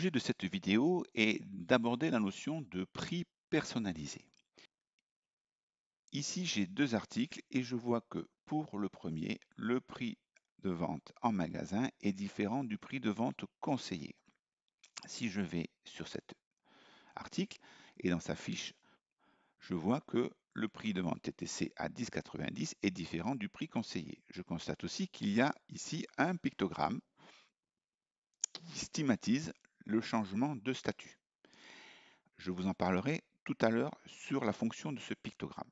L'objet de cette vidéo est d'aborder la notion de prix personnalisé. Ici, j'ai deux articles et je vois que pour le premier, le prix de vente en magasin est différent du prix de vente conseillé. Si je vais sur cet article et dans sa fiche, je vois que le prix de vente TTC à 10,90 est différent du prix conseillé. Je constate aussi qu'il y a ici un pictogramme qui stigmatise le changement de statut. Je vous en parlerai tout à l'heure sur la fonction de ce pictogramme.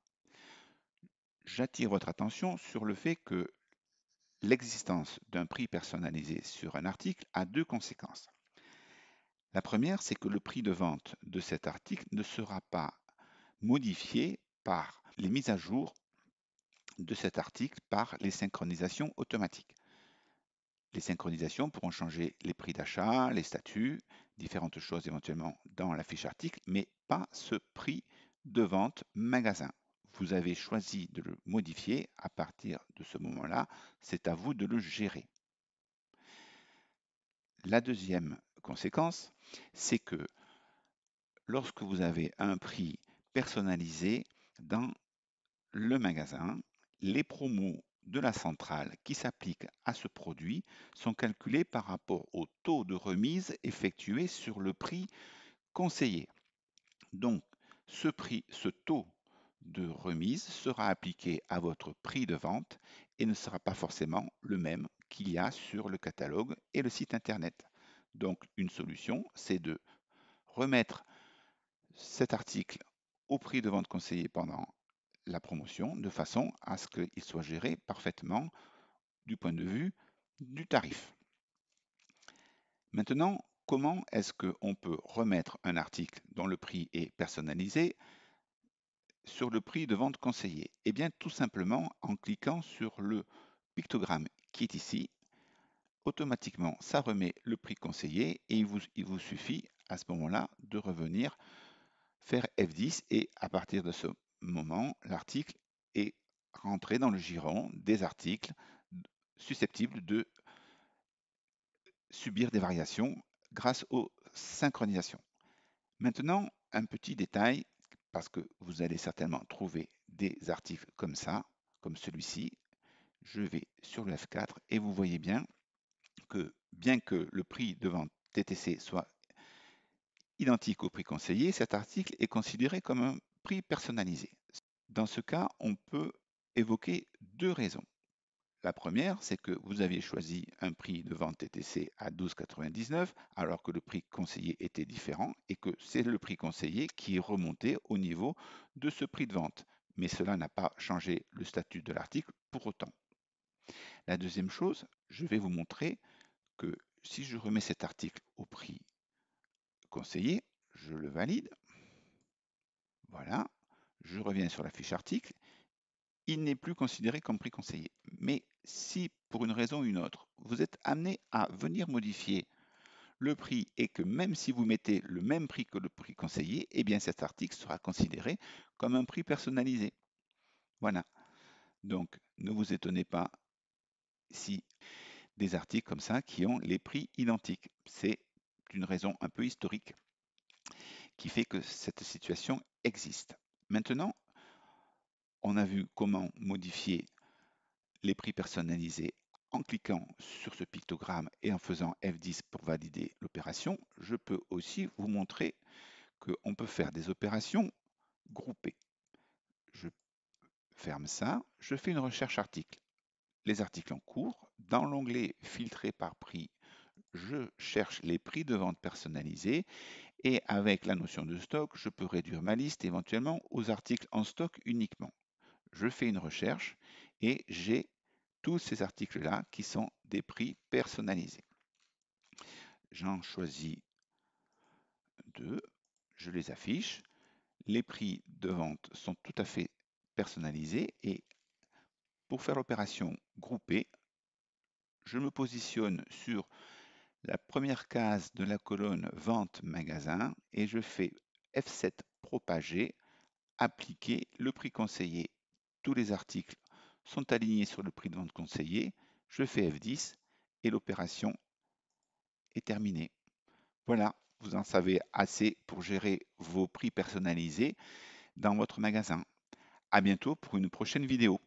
J'attire votre attention sur le fait que l'existence d'un prix personnalisé sur un article a deux conséquences. La première, c'est que le prix de vente de cet article ne sera pas modifié par les mises à jour de cet article par les synchronisations automatiques. Les synchronisations pourront changer les prix d'achat, les statuts, différentes choses éventuellement dans la fiche article, mais pas ce prix de vente magasin. Vous avez choisi de le modifier à partir de ce moment-là, c'est à vous de le gérer. La deuxième conséquence, c'est que lorsque vous avez un prix personnalisé dans le magasin, les promos de la centrale qui s'appliquent à ce produit sont calculés par rapport au taux de remise effectué sur le prix conseillé. Donc, ce taux de remise sera appliqué à votre prix de vente et ne sera pas forcément le même qu'il y a sur le catalogue et le site internet. Donc, une solution, c'est de remettre cet article au prix de vente conseillé pendant la promotion de façon à ce qu'il soit géré parfaitement du point de vue du tarif. Maintenant, comment est-ce qu'on peut remettre un article dont le prix est personnalisé sur le prix de vente conseillé? Eh bien, tout simplement en cliquant sur le pictogramme qui est ici. Automatiquement, ça remet le prix conseillé et il vous suffit à ce moment-là de revenir faire F10 et à partir de ce moment, l'article est rentré dans le giron des articles susceptibles de subir des variations grâce aux synchronisations. Maintenant, un petit détail, parce que vous allez certainement trouver des articles comme ça, comme celui-ci. Je vais sur le F4 et vous voyez bien que le prix de vente TTC soit identique au prix conseillé, cet article est considéré comme un prix personnalisé. Dans ce cas, on peut évoquer deux raisons. La première, c'est que vous aviez choisi un prix de vente TTC à 12,99 alors que le prix conseillé était différent et que c'est le prix conseillé qui est remonté au niveau de ce prix de vente. Mais cela n'a pas changé le statut de l'article pour autant. La deuxième chose, je vais vous montrer que si je remets cet article au prix conseillé, je le valide. Voilà, je reviens sur la fiche article. Il n'est plus considéré comme prix conseillé. Mais si, pour une raison ou une autre, vous êtes amené à venir modifier le prix et que même si vous mettez le même prix que le prix conseillé, eh bien cet article sera considéré comme un prix personnalisé. Voilà. Donc, ne vous étonnez pas si des articles comme ça qui ont les prix identiques. C'est une raison un peu historique qui fait que cette situation existe. Maintenant, on a vu comment modifier les prix personnalisés en cliquant sur ce pictogramme et en faisant F10 pour valider l'opération. Je peux aussi vous montrer qu'on peut faire des opérations groupées. Je ferme ça, je fais une recherche article. Les articles en cours, dans l'onglet filtrer par prix, je cherche les prix de vente personnalisés et avec la notion de stock, je peux réduire ma liste éventuellement aux articles en stock uniquement. Je fais une recherche et j'ai tous ces articles-là qui sont des prix personnalisés. J'en choisis deux, je les affiche. Les prix de vente sont tout à fait personnalisés et pour faire l'opération groupée, je me positionne sur la première case de la colonne vente magasin et je fais F7 propager, appliquer le prix conseillé. Tous les articles sont alignés sur le prix de vente conseillé. Je fais F10 et l'opération est terminée. Voilà. vous en savez assez pour gérer vos prix personnalisés dans votre magasin. À bientôt pour une prochaine vidéo.